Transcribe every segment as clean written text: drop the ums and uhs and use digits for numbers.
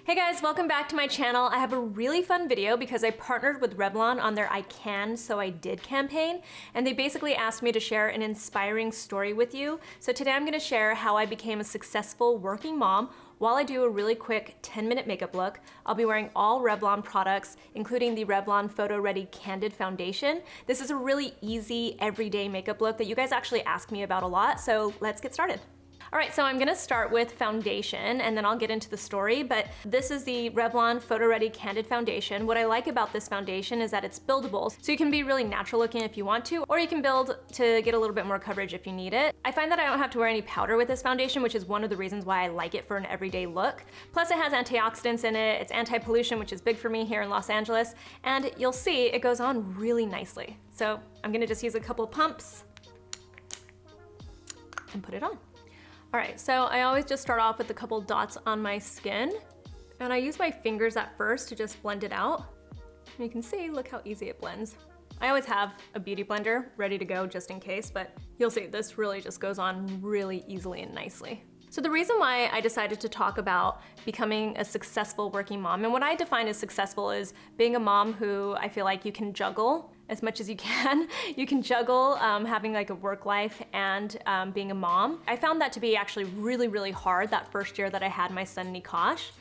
Hey guys, welcome back to my channel. I have a really fun video because I partnered with Revlon on their I Can So I Did campaign, and they basically asked me to share an inspiring story with you. So today I'm gonna share how I became a successful working mom while I do a really quick 10-minute makeup look. I'll be wearing all Revlon products, including the Revlon PhotoReady Candid Foundation. This is a really easy, everyday makeup look that you guys actually ask me about a lot, so let's get started. All right, so I'm gonna start with foundation and then I'll get into the story, but this is the Revlon PhotoReady Candid Foundation. What I like about this foundation is that it's buildable, so you can be really natural looking if you want to, or you can build to get a little bit more coverage if you need it. I find that I don't have to wear any powder with this foundation, which is one of the reasons why I like it for an everyday look. Plus it has antioxidants in it, it's anti-pollution, which is big for me here in Los Angeles, and you'll see it goes on really nicely. So I'm gonna just use a couple pumps and put it on. All right, so I always just start off with a couple dots on my skin, and I use my fingers at first to just blend it out. And you can see, look how easy it blends. I always have a beauty blender ready to go just in case, but you'll see this really just goes on really easily and nicely. So the reason why I decided to talk about becoming a successful working mom, and what I define as successful is being a mom who I feel like you can juggle as much as you can. You can juggle having like a work life and being a mom. I found that to be actually really, really hard that first year that I had my son Nikosh.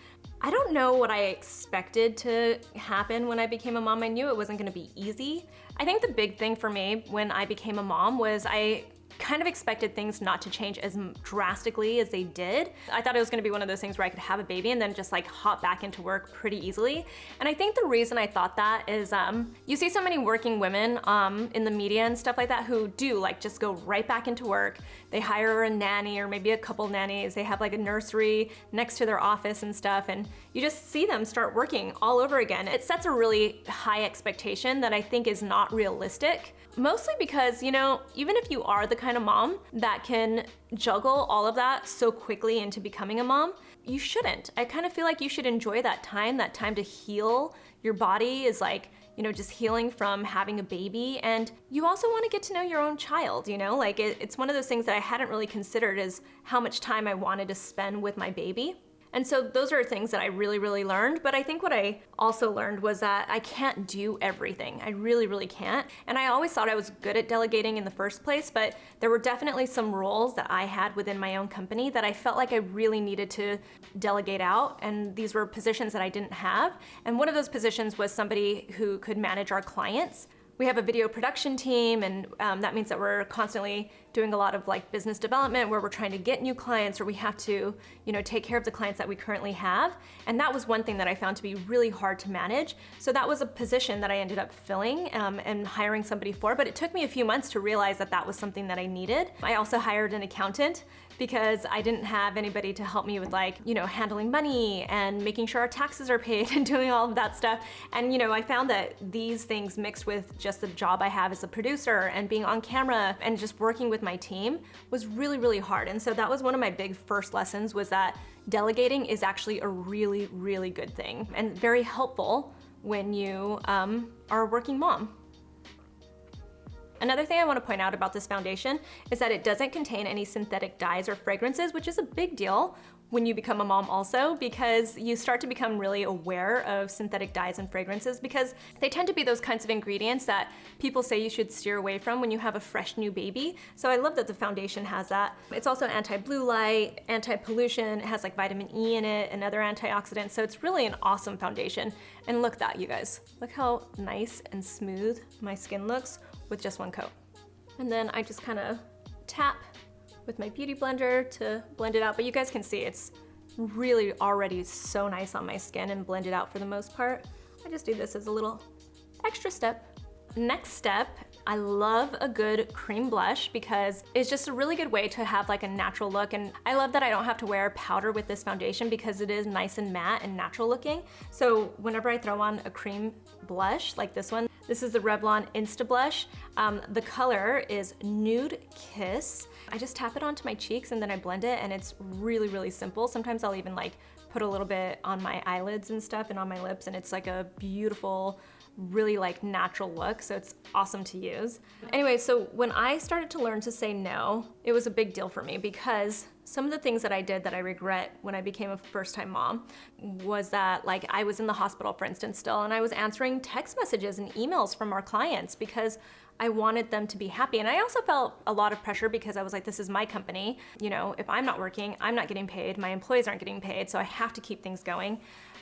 I don't know what I expected to happen when I became a mom. I knew it wasn't gonna be easy. I think the big thing for me when I became a mom was I kind of expected things not to change as drastically as they did. I thought it was gonna be one of those things where I could have a baby and then just like hop back into work pretty easily. And I think the reason I thought that is you see so many working women in the media and stuff like that who do like just go right back into work. They hire a nanny or maybe a couple nannies. They have like a nursery next to their office and stuff, and you just see them start working all over again. It sets a really high expectation that I think is not realistic. Mostly because, you know, even if you are the kind of mom that can juggle all of that so quickly into becoming a mom, you shouldn't. I kind of feel like you should enjoy that time to heal. Your body is like, you know, just healing from having a baby, and you also want to get to know your own child, you know? Like it's one of those things that I hadn't really considered is how much time I wanted to spend with my baby. And so those are things that I really, really learned. But I think what I also learned was that I can't do everything. I really, really can't. And I always thought I was good at delegating in the first place, but there were definitely some roles that I had within my own company that I felt like I really needed to delegate out. And these were positions that I didn't have. And one of those positions was somebody who could manage our clients. We have a video production team, and that means that we're constantly doing a lot of like business development where we're trying to get new clients, or we have to, you know, take care of the clients that we currently have. And that was one thing that I found to be really hard to manage. So that was a position that I ended up filling and hiring somebody for, but it took me a few months to realize that that was something that I needed. I also hired an accountant because I didn't have anybody to help me with like, you know, handling money and making sure our taxes are paid and doing all of that stuff. And you know, I found that these things mixed with just the job I have as a producer and being on camera and just working with my team was really, really hard. And so that was one of my big first lessons, was that delegating is actually a really, really good thing and very helpful when you are a working mom. Another thing I want to point out about this foundation is that it doesn't contain any synthetic dyes or fragrances, which is a big deal when you become a mom also, because you start to become really aware of synthetic dyes and fragrances because they tend to be those kinds of ingredients that people say you should steer away from when you have a fresh new baby. So I love that the foundation has that. It's also anti-blue light, anti-pollution, it has like vitamin E in it and other antioxidants, so it's really an awesome foundation. And look at that, you guys. Look how nice and smooth my skin looks with just one coat. And then I just kind of tap with my beauty blender to blend it out, but you guys can see it's really already so nice on my skin and blended out for the most part. I just do this as a little extra step. Next step, I love a good cream blush because it's just a really good way to have like a natural look, and I love that I don't have to wear powder with this foundation because it is nice and matte and natural looking. So whenever I throw on a cream blush like this one, this is the Revlon Insta Blush. The color is Nude Kiss. I just tap it onto my cheeks and then I blend it, and it's really, really simple. Sometimes I'll even like put a little bit on my eyelids and stuff and on my lips, and it's like a beautiful, really like natural look, so it's awesome to use. Anyway, so when I started to learn to say no, it was a big deal for me because Some of the things that I did that I regret when I became a first-time mom was that, like, I was in the hospital, for instance, still, and I was answering text messages and emails from our clients because I wanted them to be happy. And I also felt a lot of pressure because I was like, this is my company. You know, if I'm not working, I'm not getting paid, my employees aren't getting paid, so I have to keep things going.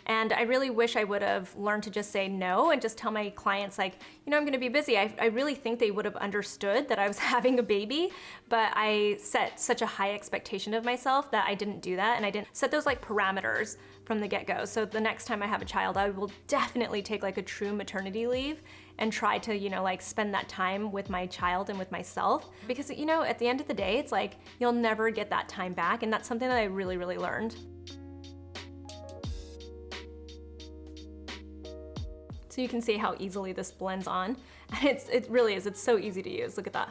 And I really wish I would have learned to just say no and just tell my clients, like, you know, I'm gonna be busy. I really think they would have understood that I was having a baby, but I set such a high expectation of myself that I didn't do that, and I didn't set those like parameters from the get-go. So the next time I have a child, I will definitely take like a true maternity leave and try to, you know, like spend that time with my child and with myself. Because, you know, at the end of the day, it's like, you'll never get that time back, and that's something that I really, really learned. So you can see how easily this blends on. And it really is, it's so easy to use. Look at that.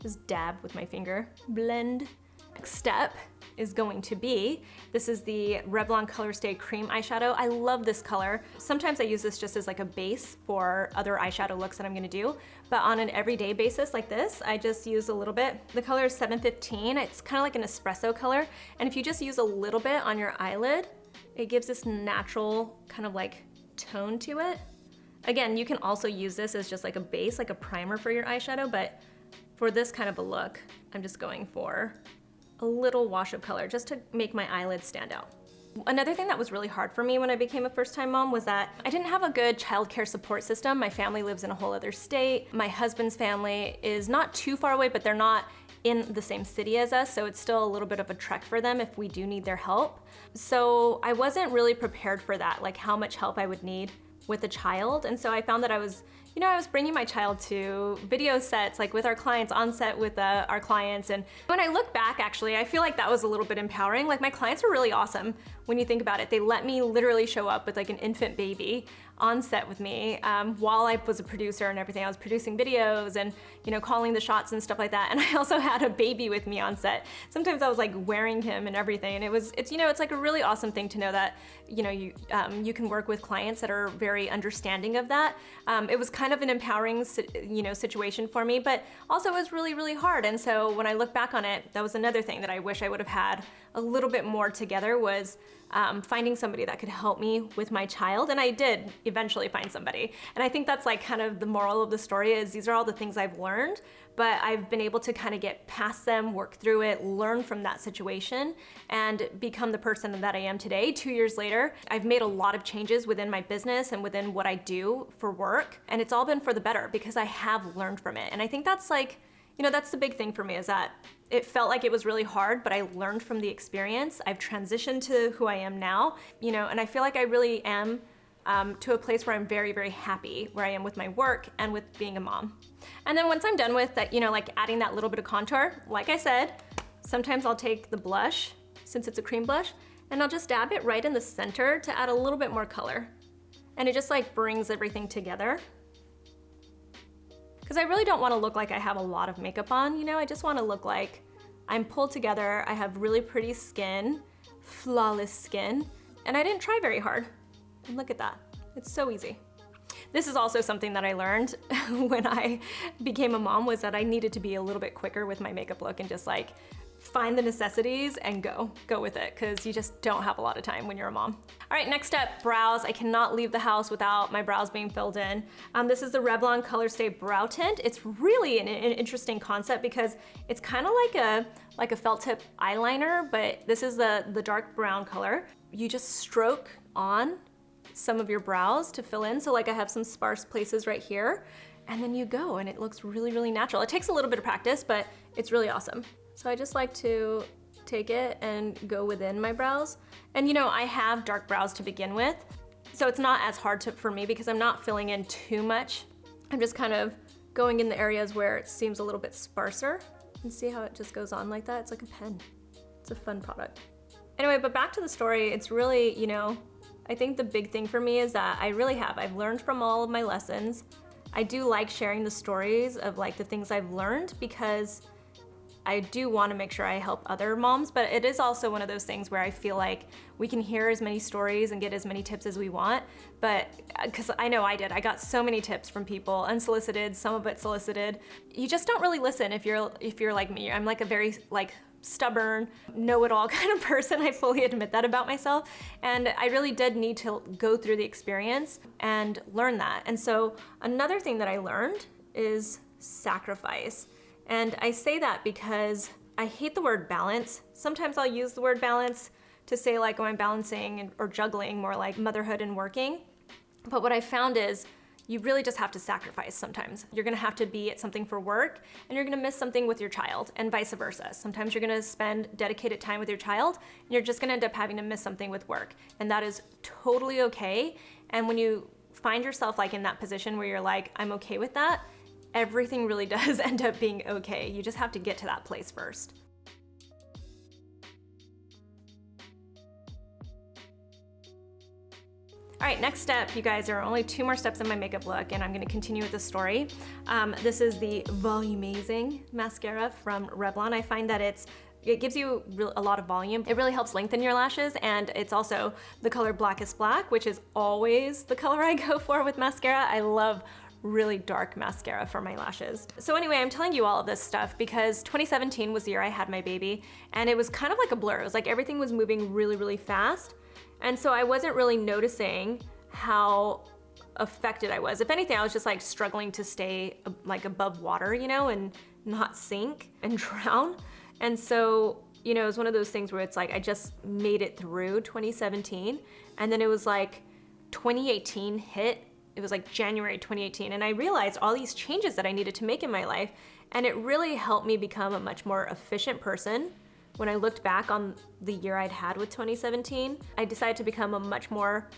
Just dab with my finger, blend. Next step is going to be, this is the Revlon Color Stay Cream Eyeshadow. I love this color. Sometimes I use this just as like a base for other eyeshadow looks that I'm gonna do, but on an everyday basis like this, I just use a little bit. The color is 715. It's kind of like an espresso color. And if you just use a little bit on your eyelid, it gives this natural kind of like tone to it. Again, you can also use this as just like a base, like a primer for your eyeshadow, but for this kind of a look, I'm just going for a little wash of color just to make my eyelids stand out. Another thing that was really hard for me when I became a first-time mom was that I didn't have a good childcare support system. My family lives in a whole other state. My husband's family is not too far away, but they're not in the same city as us, so it's still a little bit of a trek for them if we do need their help. So I wasn't really prepared for that, like how much help I would need with a child. And so I found that I was bringing my child to video sets, like with our clients, on set with our clients. And when I look back, actually, I feel like that was a little bit empowering. Like, my clients were really awesome when you think about it. They let me literally show up with like an infant baby on set with me while I was a producer and everything. I was producing videos and, you know, calling the shots and stuff like that. And I also had a baby with me on set. Sometimes I was like wearing him and everything. And it's like a really awesome thing to know that, you know, you can work with clients that are very understanding of that. It was kind of an empowering, situation for me, but also it was really, really hard. And so when I look back on it, that was another thing that I wish I would have had a little bit more together, was finding somebody that could help me with my child. And I did eventually find somebody. And I think that's like kind of the moral of the story, is these are all the things I've learned, but I've been able to kind of get past them, work through it, learn from that situation, and become the person that I am today. 2 years later, I've made a lot of changes within my business and within what I do for work. And it's all been for the better because I have learned from it. And I think that's like, that's the big thing for me, is that it felt like it was really hard, but I learned from the experience. I've transitioned to who I am now, and I feel like I really am to a place where I'm very, very happy where I am with my work and with being a mom. And then once I'm done with that, like adding that little bit of contour, like I said, sometimes I'll take the blush, since it's a cream blush, and I'll just dab it right in the center to add a little bit more color. And it just like brings everything together. Because I really don't want to look like I have a lot of makeup on, I just want to look like I'm pulled together, I have really pretty skin, flawless skin, and I didn't try very hard. And look at that, it's so easy. This is also something that I learned when I became a mom, was that I needed to be a little bit quicker with my makeup look and just like find the necessities and go with it, because you just don't have a lot of time when you're a mom. All right, next up, brows. I cannot leave the house without my brows being filled in. This is the Revlon Color Stay Brow Tint. It's really an interesting concept because it's kind of like a felt tip eyeliner, but this is the dark brown color. You just stroke on some of your brows to fill in. So like I have some sparse places right here, and then you go, and it looks really, really natural. It takes a little bit of practice, but it's really awesome. So I just like to take it and go within my brows. And I have dark brows to begin with, so it's not as hard for me because I'm not filling in too much. I'm just kind of going in the areas where it seems a little bit sparser. And see how it just goes on like that? It's like a pen. It's a fun product. Anyway, but back to the story, it's really, I think the big thing for me is that I've learned from all of my lessons. I do like sharing the stories of like the things I've learned, because I do want to make sure I help other moms, but it is also one of those things where I feel like we can hear as many stories and get as many tips as we want, but because I know I did. I got so many tips from people, unsolicited, some of it solicited. You just don't really listen if you're like me. I'm like a very like stubborn, know-it-all kind of person. I fully admit that about myself. And I really did need to go through the experience and learn that. And so another thing that I learned is sacrifice. And I say that because I hate the word balance. Sometimes I'll use the word balance to say like, oh, I'm balancing or juggling, more like motherhood and working. But what I found is you really just have to sacrifice sometimes. You're gonna have to be at something for work and you're gonna miss something with your child, and vice versa. Sometimes you're gonna spend dedicated time with your child and you're just gonna end up having to miss something with work. And that is totally okay. And when you find yourself like in that position where you're like, I'm okay with that, everything really does end up being okay. You just have to get to that place first. All right, next step, you guys, there are only 2 more steps in my makeup look, and I'm gonna continue with the story. This is the Volumizing mascara from Revlon. I find that it gives you a lot of volume. It really helps lengthen your lashes, and it's also the color Blackest Black, which is always the color I go for with mascara. I love really dark mascara for my lashes. So anyway, I'm telling you all of this stuff because 2017 was the year I had my baby, and it was kind of like a blur. It was like everything was moving really, really fast. And so I wasn't really noticing how affected I was. If anything, I was just like struggling to stay like above water, you know, and not sink and drown. And so, you know, it was one of those things where it's like I just made it through 2017, and then it was like 2018 hit. It was like January 2018, and I realized all these changes that I needed to make in my life, and it really helped me become a much more efficient person. When I looked back on the year I'd had with 2017, I decided to become a much more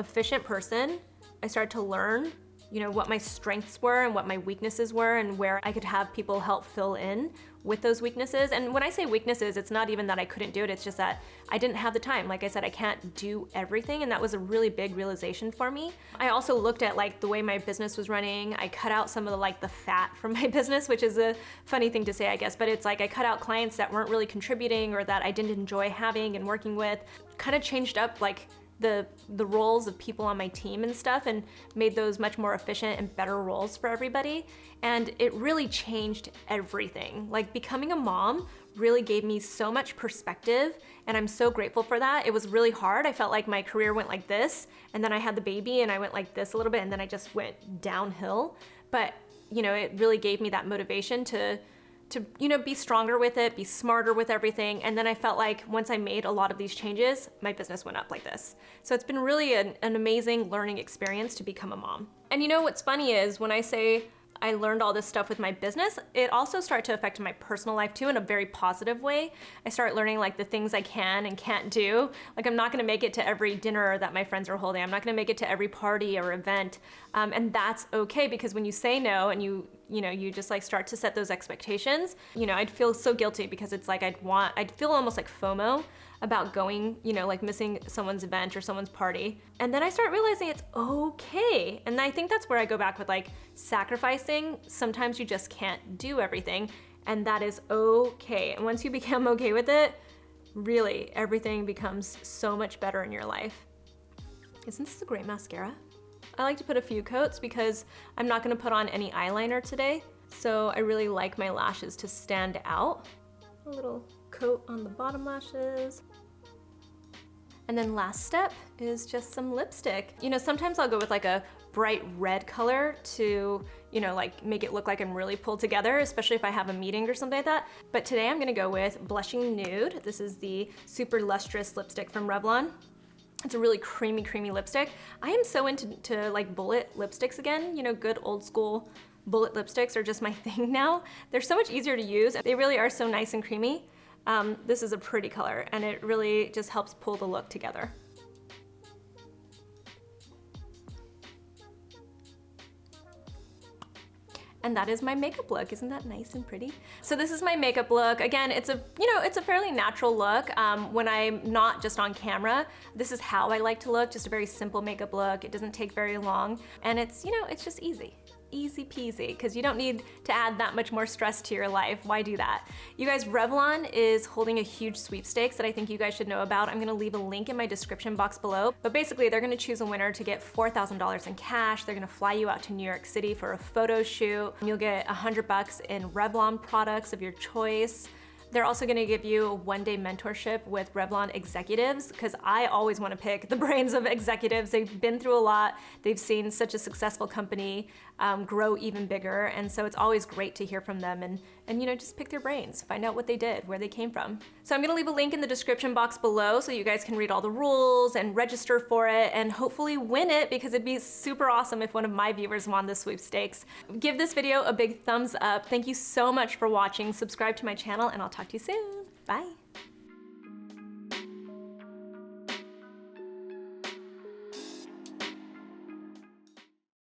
efficient person. I started to learn, you know, what my strengths were and what my weaknesses were and where I could have people help fill in with those weaknesses. And when I say weaknesses, it's not even that I couldn't do it, it's just that I didn't have the time. Like I said, I can't do everything, and that was a really big realization for me. I also looked at like the way my business was running. I cut out some of the fat from my business, which is a funny thing to say, I guess, but it's like I cut out clients that weren't really contributing or that I didn't enjoy having and working with. Kind of changed up like the roles of people on my team and stuff, and made those much more efficient and better roles for everybody. And it really changed everything. Like becoming a mom really gave me so much perspective, and I'm so grateful for that. It was really hard. I felt like my career went like this, and then I had the baby and I went like this a little bit, and then I just went downhill. But you know, it really gave me that motivation to you know, be stronger with it, be smarter with everything. And then I felt like once I made a lot of these changes, my business went up like this. So it's been really an amazing learning experience to become a mom. And you know what's funny is when I say I learned all this stuff with my business, it also started to affect my personal life too in a very positive way. I started learning like the things I can and can't do. Like I'm not gonna make it to every dinner that my friends are holding. I'm not gonna make it to every party or event. And that's okay, because when you say no and you just like start to set those expectations, you know, I'd feel so guilty because it's like I'd feel almost like FOMO about going, you know, like missing someone's event or someone's party. And then I start realizing it's okay. And I think that's where I go back with like sacrificing. Sometimes you just can't do everything, and that is okay. And once you become okay with it, really everything becomes so much better in your life. Isn't this a great mascara? I like to put a few coats because I'm not gonna put on any eyeliner today. So I really like my lashes to stand out. A little coat on the bottom lashes. And then last step is just some lipstick. You know, sometimes I'll go with like a bright red color to, you know, like make it look like I'm really pulled together, especially if I have a meeting or something like that. But today I'm gonna go with Blushing Nude. This is the Super Lustrous lipstick from Revlon. It's a really creamy, creamy lipstick. I am so into like bullet lipsticks again. You know, good old school bullet lipsticks are just my thing now. They're so much easier to use. They really are so nice and creamy. This is a pretty color, and it really just helps pull the look together. And that is my makeup look. Isn't that nice and pretty? So this is my makeup look. Again, it's a fairly natural look. When I'm not just on camera, this is how I like to look, just a very simple makeup look. It doesn't take very long, and it's, you know, it's just easy. Easy peasy, because you don't need to add that much more stress to your life. Why do that? You guys, Revlon is holding a huge sweepstakes that I think you guys should know about. I'm gonna leave a link in my description box below. But basically, they're gonna choose a winner to get $4,000 in cash. They're gonna fly you out to New York City for a photo shoot. You'll get $100 in Revlon products of your choice. They're also gonna give you a one-day mentorship with Revlon executives, because I always wanna pick the brains of executives. They've been through a lot. They've seen such a successful company grow even bigger, and so it's always great to hear from them and you know, just pick their brains, find out what they did, where they came from. So I'm gonna leave a link in the description box below so you guys can read all the rules and register for it and hopefully win it, because it'd be super awesome if one of my viewers won the sweepstakes. Give this video a big thumbs up. Thank you so much for watching. Subscribe to my channel and I'll talk to you soon. Bye.